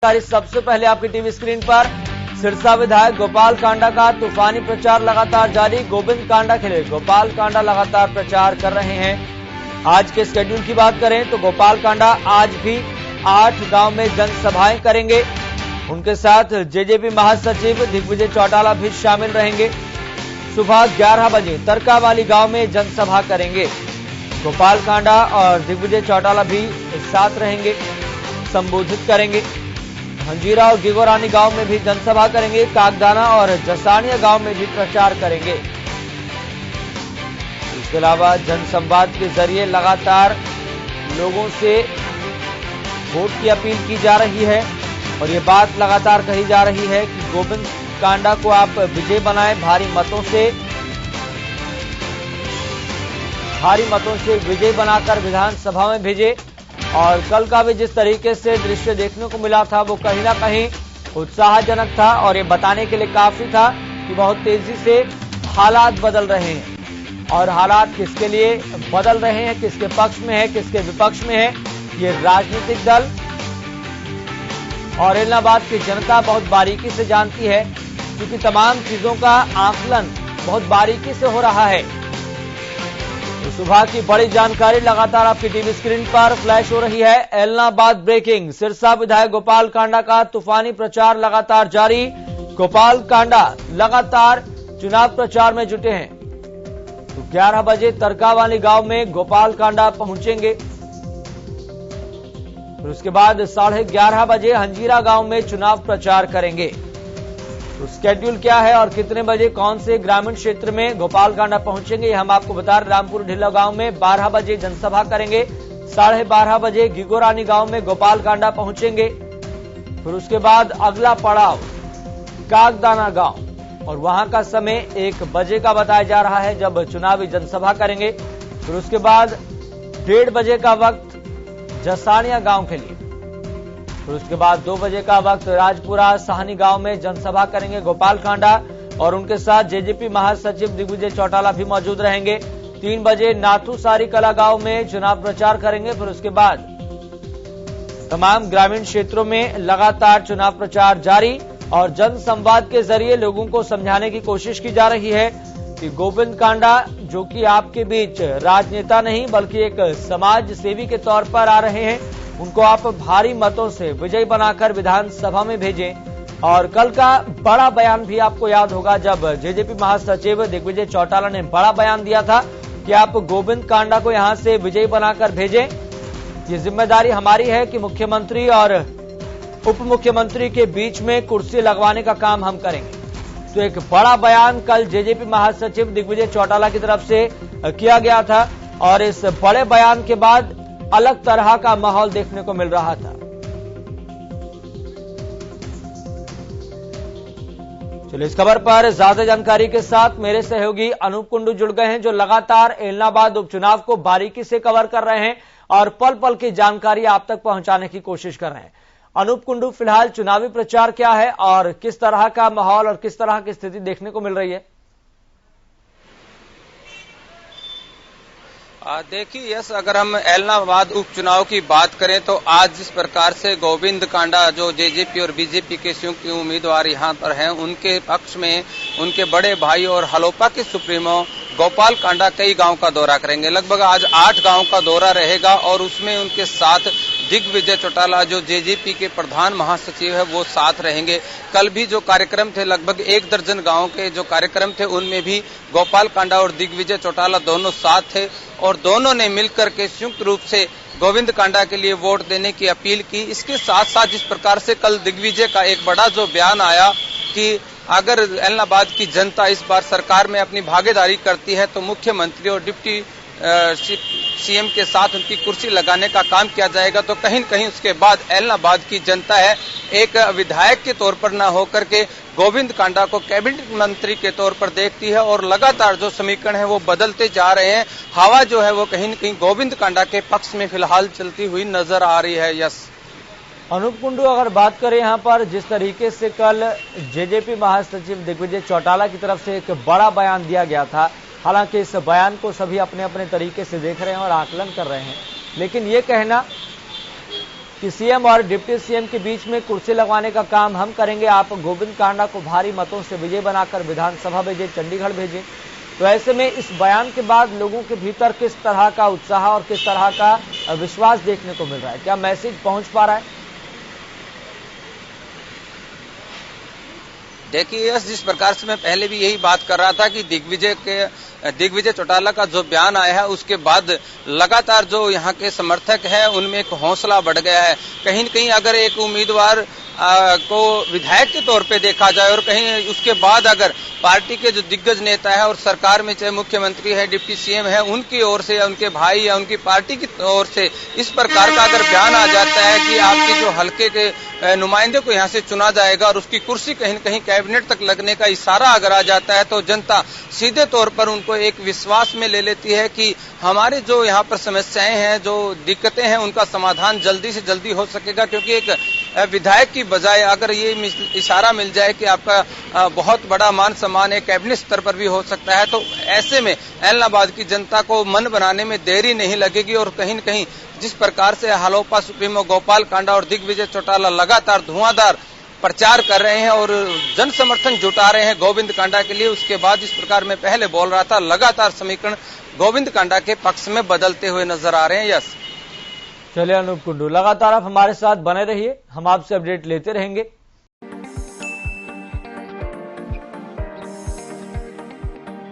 सबसे पहले आपकी टीवी स्क्रीन पर सिरसा विधायक गोपाल कांडा का तूफानी प्रचार लगातार जारी। गोविंद कांडा के लिए गोपाल कांडा लगातार प्रचार कर रहे हैं। आज के शेड्यूल की बात करें तो गोपाल कांडा आज भी 8 गांव में जनसभाएं करेंगे। उनके साथ जेजेपी महासचिव दिग्विजय चौटाला भी शामिल रहेंगे। सुबह 11 बजे तरकावाली गांव में जनसभा करेंगे। गोपाल कांडा और दिग्विजय चौटाला भी साथ रहेंगे, संबोधित करेंगे। हंजीरा और गिगोरानी गांव में भी जनसभा करेंगे। कागदाना और जसानिया गांव में भी प्रचार करेंगे। इसके अलावा जनसंवाद के जरिए लगातार लोगों से वोट की अपील की जा रही है और ये बात लगातार कही जा रही है कि गोविंद कांडा को आप विजय बनाएं, भारी मतों से विजय बनाकर विधानसभा में भेजे। और कल का भी जिस तरीके से दृश्य देखने को मिला था वो कहीं ना कहीं उत्साहजनक था और ये बताने के लिए काफी था कि बहुत तेजी से हालात बदल रहे हैं। और हालात किसके लिए बदल रहे हैं, किसके पक्ष में है, किसके विपक्ष में है, ये राजनीतिक दल और इलाहाबाद की जनता बहुत बारीकी से जानती है, क्योंकि तमाम चीजों का आकलन बहुत बारीकी से हो रहा है। तो सुबह की बड़ी जानकारी लगातार आपकी टीवी स्क्रीन पर फ्लैश हो रही है। इलाहाबाद ब्रेकिंग, सिरसा विधायक गोपाल कांडा का तूफानी प्रचार लगातार जारी। गोपाल कांडा लगातार चुनाव प्रचार में जुटे हैं। तो 11 बजे तरकावाली गांव में गोपाल कांडा पहुंचेंगे। फिर उसके बाद 11:30 बजे हंजीरा गांव में चुनाव प्रचार करेंगे। तो स्केड्यूल क्या है और कितने बजे कौन से ग्रामीण क्षेत्र में गोपाल कांडा पहुंचेंगे, हम आपको बता रहे। रामपुर ढिल्ला गांव में 12 बजे जनसभा करेंगे। 12:30 बजे गिगोरानी गांव में गोपाल कांडा पहुंचेंगे। फिर उसके बाद अगला पड़ाव कागदाना गांव और वहां का समय 1 बजे का बताया जा रहा है जब चुनावी जनसभा करेंगे। फिर उसके बाद 1:30 बजे का वक्त जसानिया गांव के लिए। फिर उसके बाद 2 बजे का वक्त राजपुरा साहनी गांव में जनसभा करेंगे गोपाल कांडा और उनके साथ जेजेपी महासचिव दिग्विजय चौटाला भी मौजूद रहेंगे। 3 बजे नाथूसारी कला गांव में चुनाव प्रचार करेंगे। फिर उसके बाद तमाम ग्रामीण क्षेत्रों में लगातार चुनाव प्रचार जारी और जनसंवाद के जरिए लोगों को समझाने की कोशिश की जा रही है कि गोविंद कांडा जो कि आपके बीच राजनेता नहीं बल्कि एक समाज सेवी के तौर पर आ रहे हैं, उनको आप भारी मतों से विजयी बनाकर विधानसभा में भेजें। और कल का बड़ा बयान भी आपको याद होगा जब जेजेपी महासचिव दिग्विजय चौटाला ने बड़ा बयान दिया था कि आप गोविंद कांडा को यहां से विजयी बनाकर भेजें। ये जिम्मेदारी हमारी है कि मुख्यमंत्री और उप मुख्यमंत्री के बीच में कुर्सी लगवाने का काम हम करेंगे। तो एक बड़ा बयान कल जेजेपी महासचिव दिग्विजय चौटाला की तरफ से किया गया था और इस बड़े बयान के बाद अलग तरह का माहौल देखने को मिल रहा था। चलिए इस खबर पर ज्यादा जानकारी के साथ मेरे सहयोगी अनूप कुंडू जुड़ गए हैं जो लगातार इलाहाबाद उपचुनाव को बारीकी से कवर कर रहे हैं और पल पल की जानकारी आप तक पहुंचाने की कोशिश कर रहे हैं। अनूप कुंडू, फिलहाल चुनावी प्रचार क्या है और किस तरह का माहौल और किस तरह की स्थिति देखने को मिल रही है? देखिए यस, अगर हम इलाहाबाद उपचुनाव की बात करें तो आज जिस प्रकार से गोविंद कांडा जो जेजेपी और बीजेपी के संयुक्त उम्मीदवार यहां पर हैं, उनके पक्ष में उनके बड़े भाई और हलोपा के सुप्रीमो गोपाल कांडा कई गांव का दौरा करेंगे। लगभग आज 8 गांव का दौरा रहेगा और उसमें उनके साथ दिग्विजय चौटाला जो जेजेपी के प्रधान महासचिव है वो साथ रहेंगे। कल भी जो कार्यक्रम थे, लगभग 1 दर्जन गांव के जो कार्यक्रम थे, उनमें भी गोपाल कांडा और दिग्विजय चौटाला दोनों साथ थे और दोनों ने मिलकर के संयुक्त रूप से गोविंद कांडा के लिए वोट देने की अपील की। इसके साथ साथ जिस प्रकार से कल दिग्विजय का एक बड़ा जो बयान आया कि अगर इलाहाबाद की जनता इस बार सरकार में अपनी भागीदारी करती है तो मुख्यमंत्री और डिप्टी सीएम के साथ उनकी कुर्सी लगाने का काम किया जाएगा, तो कहीं न कहीं उसके बाद इलाहाबाद की जनता है एक विधायक के तौर पर न होकर के गोविंद कांडा को कैबिनेट मंत्री के तौर पर देखती है और लगातार जो समीकरण है वो बदलते जा रहे हैं। हवा जो है वो कहीं न कहीं गोविंद कांडा के पक्ष में फिलहाल चलती हुई नजर आ रही है। यस अनूप कुंडू, अगर बात करें यहां पर जिस तरीके से कल जेजेपी महासचिव दिग्विजय चौटाला की तरफ से एक बड़ा बयान दिया गया था, हालांकि इस बयान को सभी अपने अपने तरीके से देख रहे हैं और आकलन कर रहे हैं, लेकिन ये कहना कि सीएम और डिप्टी सीएम के बीच में कुर्सी लगवाने का काम हम करेंगे, आप गोविंद कांडा को भारी मतों से विजय बनाकर विधानसभा भेजें, चंडीगढ़ भेजें। तो ऐसे में इस बयान के बाद लोगों के भीतर किस तरह का उत्साह और किस तरह का विश्वास देखने को मिल रहा है, क्या मैसेज पहुंच पा रहा है? देखिए, जिस प्रकार से मैं पहले भी यही बात कर रहा था कि दिग्विजय चौटाला का जो बयान आया है उसके बाद लगातार जो यहाँ के समर्थक है उनमें एक हौसला बढ़ गया है। कहीं न कहीं अगर एक उम्मीदवार को विधायक के तौर पे देखा जाए और कहीं उसके बाद अगर पार्टी के जो दिग्गज नेता है और सरकार में चाहे मुख्यमंत्री है, डिप्टी सीएम है, उनकी ओर से या उनके भाई या उनकी पार्टी की ओर से इस प्रकार का अगर बयान आ जाता है कि आपके जो हल्के के नुमाइंदे को यहाँ से चुना जाएगा और उसकी कुर्सी कहीं न कहीं कैबिनेट तक लगने का इशारा अगर आ जाता है, तो जनता सीधे तौर पर उनको एक विश्वास में ले लेती है कि हमारे जो यहाँ पर समस्याएं हैं, जो दिक्कतें हैं, उनका समाधान जल्दी से जल्दी हो सकेगा। क्योंकि एक विधायक की बजाय अगर ये इशारा मिल जाए कि आपका बहुत बड़ा मान सम्मान है, कैबिनेट स्तर पर भी हो सकता है, तो ऐसे में एलनाबाद की जनता को मन बनाने में देरी नहीं लगेगी। और कहीं न कहीं जिस प्रकार से हालोपा सुप्रीमो गोपाल कांडा और दिग्विजय चौटाला लगातार धुआंधार प्रचार कर रहे हैं और जन समर्थन जुटा रहे हैं गोविंद कांडा के लिए, उसके बाद इस प्रकार मैं पहले बोल रहा था, लगातार समीकरण गोविंद कांडा के पक्ष में बदलते हुए नजर आ रहे हैं। यस, चलिए अनूप कुंडू, लगातार आप हमारे साथ बने रहिए, हम आपसे अपडेट लेते रहेंगे।